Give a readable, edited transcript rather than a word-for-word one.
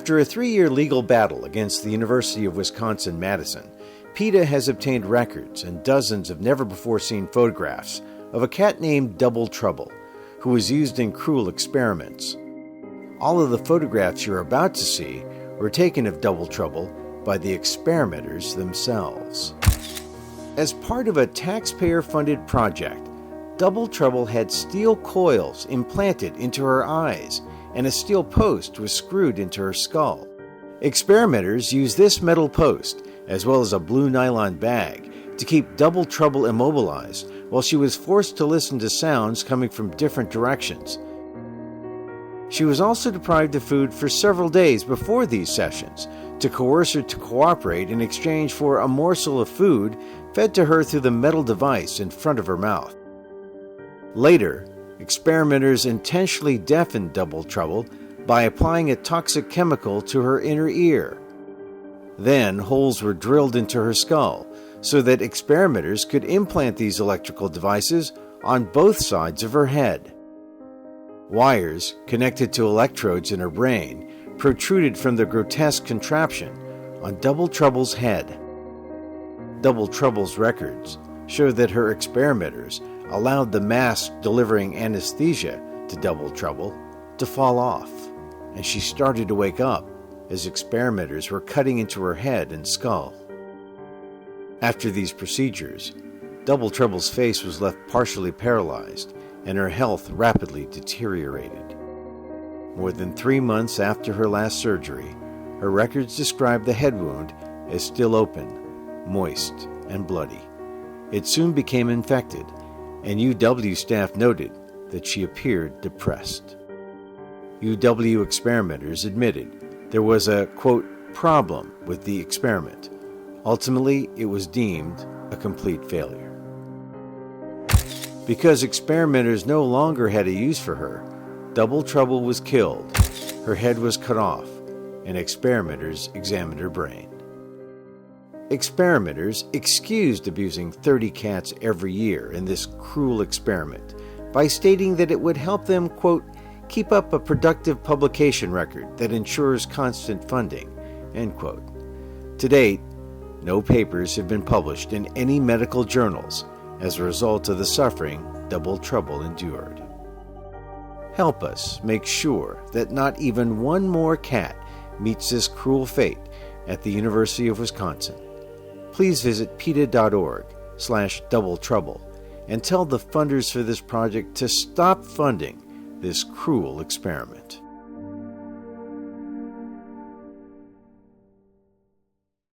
After a 3-year legal battle against the University of Wisconsin-Madison, PETA has obtained records and dozens of never-before-seen photographs of a cat named Double Trouble, who was used in cruel experiments. All of the photographs you're about to see were taken of Double Trouble by the experimenters themselves. As part of a taxpayer-funded project, Double Trouble had steel coils implanted into her eyes, and a steel post was screwed into her skull. Experimenters used this metal post, as well as a blue nylon bag, to keep Double Trouble immobilized while she was forced to listen to sounds coming from different directions. She was also deprived of food for several days before these sessions to coerce her to cooperate in exchange for a morsel of food fed to her through the metal device in front of her mouth. Later, experimenters intentionally deafened Double Trouble by applying a toxic chemical to her inner ear. Then holes were drilled into her skull so that experimenters could implant these electrical devices on both sides of her head. Wires connected to electrodes in her brain protruded from the grotesque contraption on Double Trouble's head. Double Trouble's records show that her experimenters allowed the mask delivering anesthesia to Double Trouble to fall off, and she started to wake up as experimenters were cutting into her head and skull. After these procedures, Double Trouble's face was left partially paralyzed, and her health rapidly deteriorated. More than 3 months after her last surgery, her records described the head wound as still open, moist, and bloody. It soon became infected, and UW staff noted that she appeared depressed. UW experimenters admitted there was a, quote, problem with the experiment. Ultimately, it was deemed a complete failure. Because experimenters no longer had a use for her, Double Trouble was killed, her head was cut off, and experimenters examined her brain. Experimenters excused abusing 30 cats every year in this cruel experiment by stating that it would help them, quote, keep up a productive publication record that ensures constant funding, end quote. To date, no papers have been published in any medical journals as a result of the suffering Double Trouble endured. Help us make sure that not even one more cat meets this cruel fate at the University of Wisconsin. Please visit PETA.org/Double-Trouble and tell the funders for this project to stop funding this cruel experiment.